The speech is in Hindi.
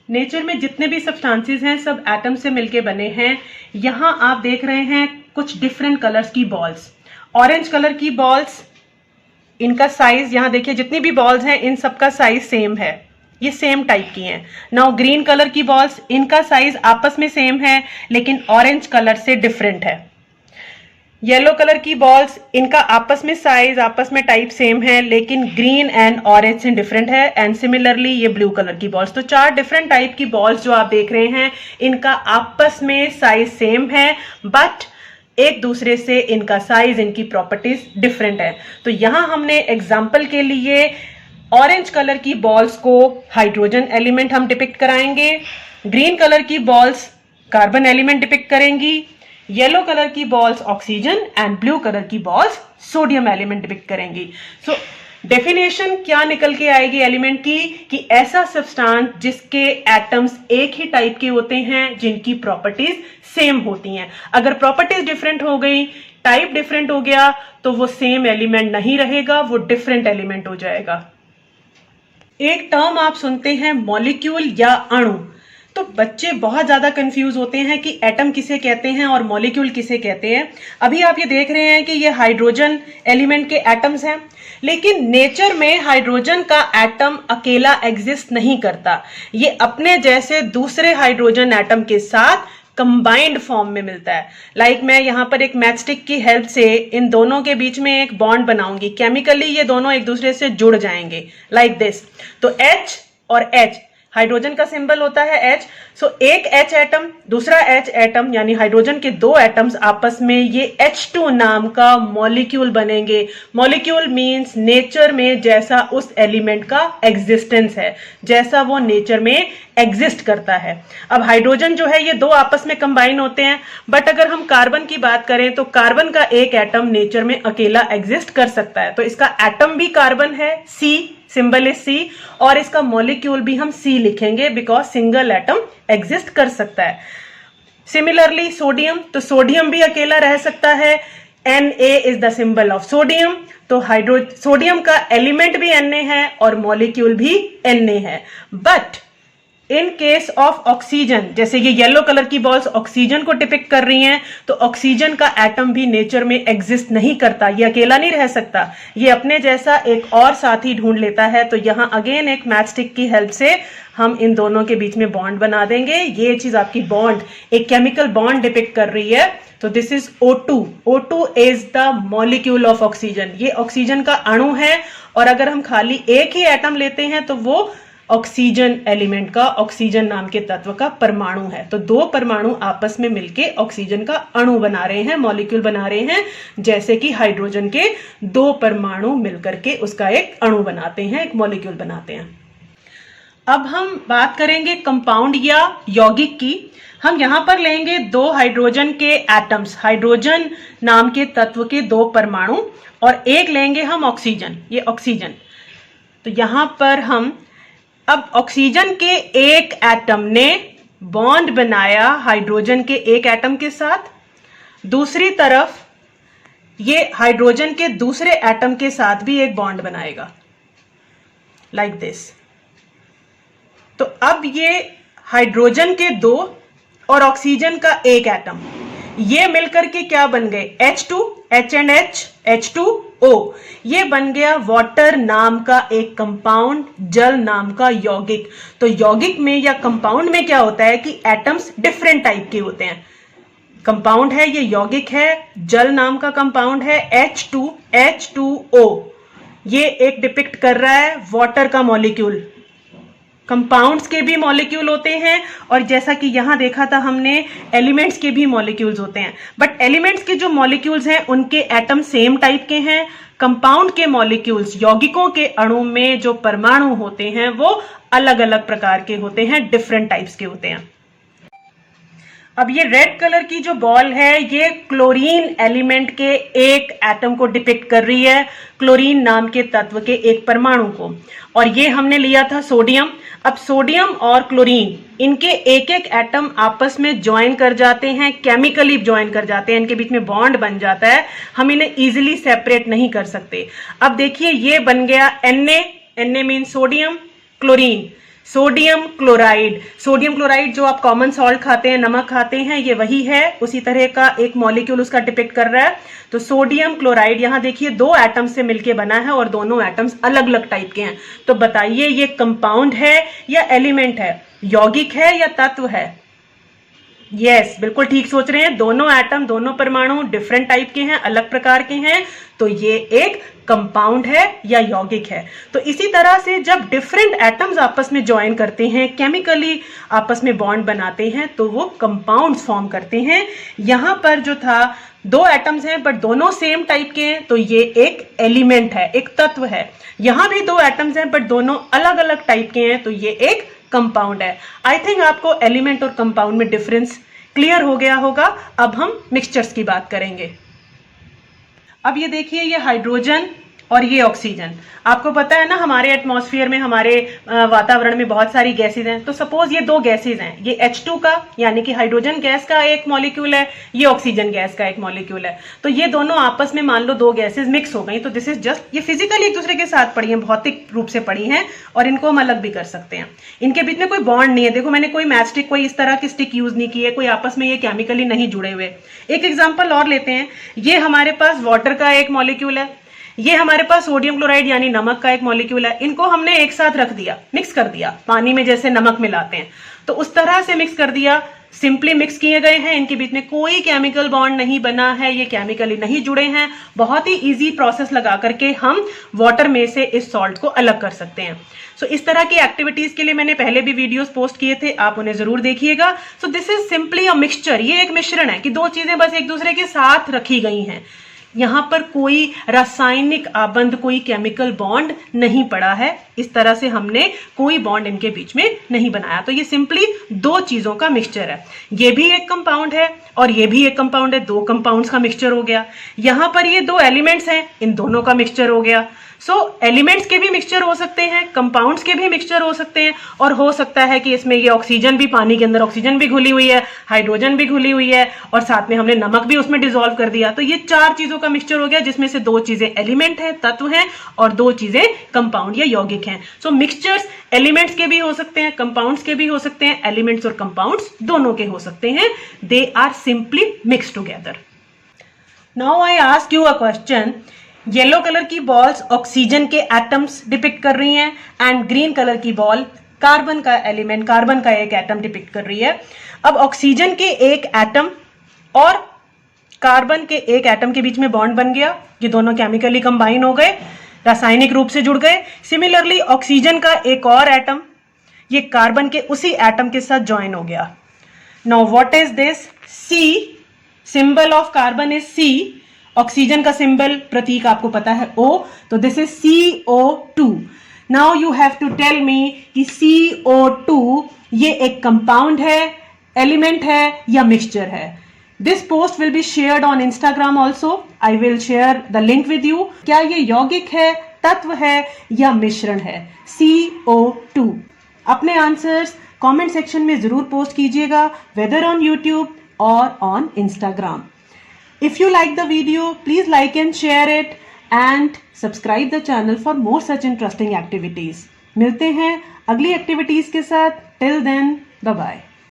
नेचर में जितने भी सब्सटेंसेस हैं सब एटम से मिलके बने हैं। यहाँ आप देख रहे हैं कुछ डिफरेंट कलर्स की बॉल्स। ऑरेंज कलर की बॉल्स, इनका साइज यहाँ देखिए, जितनी भी बॉल्स हैं इन सबका साइज सेम है, ये सेम टाइप की हैं। नाउ ग्रीन कलर की बॉल्स, इनका साइज आपस में सेम है लेकिन ऑरेंज कलर से डिफरेंट है। येलो कलर की बॉल्स, इनका आपस में साइज आपस में टाइप सेम है लेकिन ग्रीन एंड ऑरेंज से डिफरेंट है। एंड सिमिलरली ये ब्लू कलर की बॉल्स। तो 4 डिफरेंट टाइप की बॉल्स जो आप देख रहे हैं इनका आपस में साइज सेम है बट एक दूसरे से इनका साइज, इनकी प्रॉपर्टीज डिफरेंट है। तो यहां हमने एग्जाम्पल के लिए ऑरेंज कलर की बॉल्स को हाइड्रोजन एलिमेंट हम डिपिक्ट कराएंगे, ग्रीन कलर की बॉल्स कार्बन एलिमेंट डिपिक्ट करेंगी, येलो कलर की balls oxygen and blue colour की बॉल्स सोडियम एलिमेंट डिपिक्ट करेंगी। सो डेफिनेशन क्या निकल के आएगी एलिमेंट की कि ऐसा सब्सटेंस जिसके एटम्स एक ही टाइप के होते हैं, जिनकी प्रॉपर्टीज सेम होती हैं। अगर प्रॉपर्टीज डिफरेंट हो गई, टाइप डिफरेंट हो गया तो वो सेम एलिमेंट नहीं रहेगा, वो डिफरेंट एलिमेंट हो जाएगा। एक टर्म आप सुनते हैं मॉलिक्यूल या अणु, तो बच्चे बहुत ज्यादा कंफ्यूज होते हैं कि एटम किसे कहते हैं और मॉलिक्यूल किसे कहते हैं। अभी आप ये देख रहे हैं कि ये हाइड्रोजन एलिमेंट के एटम्स हैं, लेकिन नेचर में हाइड्रोजन का एटम अकेला एग्जिस्ट नहीं करता, ये अपने जैसे दूसरे हाइड्रोजन एटम के साथ कंबाइंड फॉर्म में मिलता है। लाइक मैं यहाँ पर एक मैचस्टिक की हेल्प से इन दोनों के बीच में एक बॉन्ड बनाऊंगी, केमिकली ये दोनों एक दूसरे से जुड़ जाएंगे लाइक दिस। तो H और H, हाइड्रोजन का सिंबल होता है H। सो एक H एटम, दूसरा H एटम, यानी हाइड्रोजन के 2 एटम्स आपस में ये H2 नाम का मॉलिक्यूल बनेंगे। मॉलिक्यूल मींस नेचर में जैसा उस एलिमेंट का एग्जिस्टेंस है, जैसा वो नेचर में एग्जिस्ट करता है। अब हाइड्रोजन जो है ये 2 आपस में कंबाइन होते हैं, बट अगर हम कार्बन की बात करें तो कार्बन का एक एटम नेचर में अकेला एग्जिस्ट कर सकता है। तो इसका एटम भी कार्बन है, C, सिंबल इज C, और इसका मॉलिक्यूल भी हम C लिखेंगे बिकॉज सिंगल एटम एग्जिस्ट कर सकता है। सिमिलरली सोडियम, तो सोडियम भी अकेला रह सकता है, Na is the symbol of sodium. तो सोडियम का एलिमेंट भी Na है और मॉलिक्यूल भी Na है। But in case of oxygen, जैसे ये येलो कलर की बॉल्स ऑक्सीजन को डिपिक्ट कर रही हैं, तो ऑक्सीजन का एटम भी नेचर में एग्जिस्ट नहीं करता, ये अकेला नहीं रह सकता, ये अपने जैसा एक और साथी ढूंढ लेता है। तो यहाँ अगेन एक मैचस्टिक की हेल्प से हम इन दोनों के बीच में बॉन्ड बना देंगे। ये चीज आपकी बॉन्ड, एक केमिकल बॉन्ड डिपिक्ट कर रही है। तो this is O2। O2 is the molecule of oxygen, ये ऑक्सीजन का अणु है। और अगर हम खाली एक ही एटम लेते हैं तो वो ऑक्सीजन एलिमेंट का, ऑक्सीजन नाम के तत्व का परमाणु है। तो 2 परमाणु आपस में मिलके ऑक्सीजन का अणु बना रहे हैं, मॉलिक्यूल बना रहे हैं, जैसे कि हाइड्रोजन के 2 परमाणु मिलकर के उसका एक अणु बनाते हैं, एक मॉलिक्यूल बनाते हैं। अब हम बात करेंगे कंपाउंड या यौगिक की। हम यहां पर लेंगे 2 हाइड्रोजन के एटम्स, हाइड्रोजन नाम के तत्व के 2 परमाणु, और एक लेंगे हम ऑक्सीजन, ये ऑक्सीजन। तो यहां पर हम अब ऑक्सीजन के एक एटम ने बॉन्ड बनाया हाइड्रोजन के एक एटम के साथ, दूसरी तरफ ये हाइड्रोजन के दूसरे एटम के साथ भी एक बॉन्ड बनाएगा लाइक दिस। तो अब ये हाइड्रोजन के 2 और ऑक्सीजन का एक एटम, ये मिलकर के क्या बन गए, H2, H and H, H2O। ये बन गया वाटर नाम का एक कंपाउंड, जल नाम का यौगिक। तो यौगिक में या कंपाउंड में क्या होता है कि एटम्स डिफरेंट टाइप के होते हैं। कंपाउंड है, ये यौगिक है, जल नाम का कंपाउंड है H2O। ये एक डिपिक्ट कर रहा है वाटर का मॉलिक्यूल। कंपाउंड्स के भी मॉलिक्यूल होते हैं, और जैसा कि यहां देखा था हमने एलिमेंट्स के भी मॉलिक्यूल्स होते हैं। बट एलिमेंट्स के जो मॉलिक्यूल्स हैं उनके एटम सेम टाइप के हैं। कंपाउंड के मॉलिक्यूल्स, यौगिकों के अणु में जो परमाणु होते हैं वो अलग अलग प्रकार के होते हैं, डिफरेंट टाइप्स के होते हैं। अब ये रेड कलर की जो बॉल है ये क्लोरीन एलिमेंट के एक एटम को डिपिक्ट कर रही है, क्लोरीन नाम के तत्व के एक परमाणु को। और ये हमने लिया था सोडियम। अब सोडियम और क्लोरीन, इनके एक एक एटम आपस में ज्वाइन कर जाते हैं, केमिकली ज्वाइन कर जाते हैं, इनके बीच में बॉन्ड बन जाता है, हम इन्हें इजीली सेपरेट नहीं कर सकते। अब देखिए ये बन गया Na, Na mean sodium, chlorine. Sodium chloride जो आप कॉमन सॉल्ट खाते हैं, नमक खाते हैं, ये वही है, उसी तरह का एक मॉलिक्यूल उसका डिपिक्ट कर रहा है। तो सोडियम क्लोराइड यहां देखिए 2 एटम्स से मिलके बना है और दोनों एटम्स अलग अलग टाइप के हैं। तो बताइए ये कंपाउंड है या एलिमेंट है, यौगिक है या तत्व है? यस, बिल्कुल ठीक सोच रहे हैं। दोनों एटम, दोनों परमाणु डिफरेंट टाइप के हैं, अलग प्रकार के हैं, तो ये एक कंपाउंड है या यौगिक है। तो इसी तरह से जब डिफरेंट एटम्स आपस में ज्वाइन करते हैं, केमिकली आपस में बॉन्ड बनाते हैं, तो वो कंपाउंड्स फॉर्म करते हैं। यहां पर जो था 2 एटम्स हैं बट दोनों सेम टाइप के हैं, तो ये एक एलिमेंट है, एक तत्व है। यहां भी 2 एटम्स हैं बट दोनों अलग अलग टाइप के हैं, तो ये एक कंपाउंड है। आई थिंक आपको एलिमेंट और कंपाउंड में डिफरेंस क्लियर हो गया होगा। अब हम मिक्सचर्स की बात करेंगे। अब ये देखिए, ये हाइड्रोजन और ये ऑक्सीजन। आपको पता है ना, हमारे एटमॉस्फेयर में, हमारे वातावरण में बहुत सारी गैसेज हैं। तो सपोज ये 2 गैसेज हैं, ये H2 का यानी कि हाइड्रोजन गैस का एक मॉलिक्यूल है, ये ऑक्सीजन गैस का एक मॉलिक्यूल है। तो ये दोनों आपस में मान लो 2 गैसेज मिक्स हो गई, तो दिस इज जस्ट, ये फिजिकली एक दूसरे के साथ पड़ी हैं, भौतिक रूप से पड़ी हैं, और इनको हम अलग भी कर सकते हैं। इनके बीच में कोई बॉन्ड नहीं है। देखो, मैंने कोई मैच स्टिक, कोई इस तरह की स्टिक यूज नहीं की है, कोई आपस में ये केमिकली नहीं जुड़े हुए। एक एग्जाम्पल और लेते हैं। ये हमारे पास वाटर का एक मॉलिक्यूल है, ये हमारे पास सोडियम क्लोराइड यानी नमक का एक मॉलिक्यूल है। इनको हमने एक साथ रख दिया, मिक्स कर दिया, पानी में जैसे नमक मिलाते हैं, तो उस तरह से मिक्स कर दिया। सिंपली मिक्स किए गए हैं, इनके बीच में कोई केमिकल बॉन्ड नहीं बना है, ये केमिकली नहीं जुड़े हैं। बहुत ही इजी प्रोसेस लगा करके हम वाटर में से इस सॉल्ट को अलग कर सकते हैं। सो इस तरह की एक्टिविटीज के लिए मैंने पहले भी वीडियोस पोस्ट किए थे, आप उन्हें जरूर देखिएगा। So this is simply a mixture. ये एक मिश्रण है कि 2 चीजें बस एक दूसरे के साथ रखी गई हैं। यहां पर कोई रासायनिक आबंध, कोई केमिकल बॉन्ड नहीं पड़ा है। इस तरह से हमने कोई बॉन्ड इनके बीच में नहीं बनाया। तो ये सिंपली 2 चीजों का मिक्सचर है। ये भी एक कंपाउंड है और ये भी एक कंपाउंड है, 2 कंपाउंड्स का मिक्सचर हो गया। यहां पर ये 2 एलिमेंट्स हैं, इन दोनों का मिक्सचर हो गया। सो एलिमेंट्स के भी मिक्सचर हो सकते हैं, कंपाउंड्स के भी मिक्सचर हो सकते हैं, और हो सकता है कि इसमें ये ऑक्सीजन भी, पानी के अंदर ऑक्सीजन भी घुली हुई है, हाइड्रोजन भी घुली हुई है, और साथ में हमने नमक भी उसमें डिसॉल्व कर दिया। तो ये 4 चीजों का मिक्सचर हो गया, जिसमें से 2 चीजें एलिमेंट है, तत्व हैं, और 2 चीजें कंपाउंड या यौगिक हैं। सो मिक्सचर्स एलिमेंट्स के भी हो सकते हैं, कंपाउंड्स के भी हो सकते हैं, एलिमेंट्स और कंपाउंड्स दोनों के हो सकते हैं। They are simply mix together. Now I ask you a question. Yellow colour की बॉल्स ऑक्सीजन के एटम्स डिपिक्ट कर रही हैं, एंड ग्रीन कलर की बॉल कार्बन का एलिमेंट, कार्बन का एक एटम डिपिक्ट कर रही है। अब ऑक्सीजन के एक एटम और कार्बन के एक एटम के बीच में बॉन्ड बन गया, ये दोनों केमिकली कंबाइन हो गए, रासायनिक रूप से जुड़ गए। सिमिलरली ऑक्सीजन का एक और एटम, ये कार्बन के उसी एटम के साथ ज्वाइन हो गया। Now what is this? C, symbol of carbon is C, oxygen का सिंबल, प्रतीक आपको पता है O, तो this is CO2। Now you have to tell me कि CO2 ये एक कंपाउंड है, एलिमेंट है या मिक्सचर है? This post will be shared on Instagram also. I will share the link with you. क्या ये यौगिक है, तत्व है या मिश्रण है? CO2। अपने आंसर्स कमेंट सेक्शन में जरूर पोस्ट कीजिएगा, वेदर ऑन यूट्यूब और on Instagram. If you like the video, please like and share it and subscribe the channel for more such interesting activities. मिलते हैं अगली एक्टिविटीज के साथ। Till then, bye bye.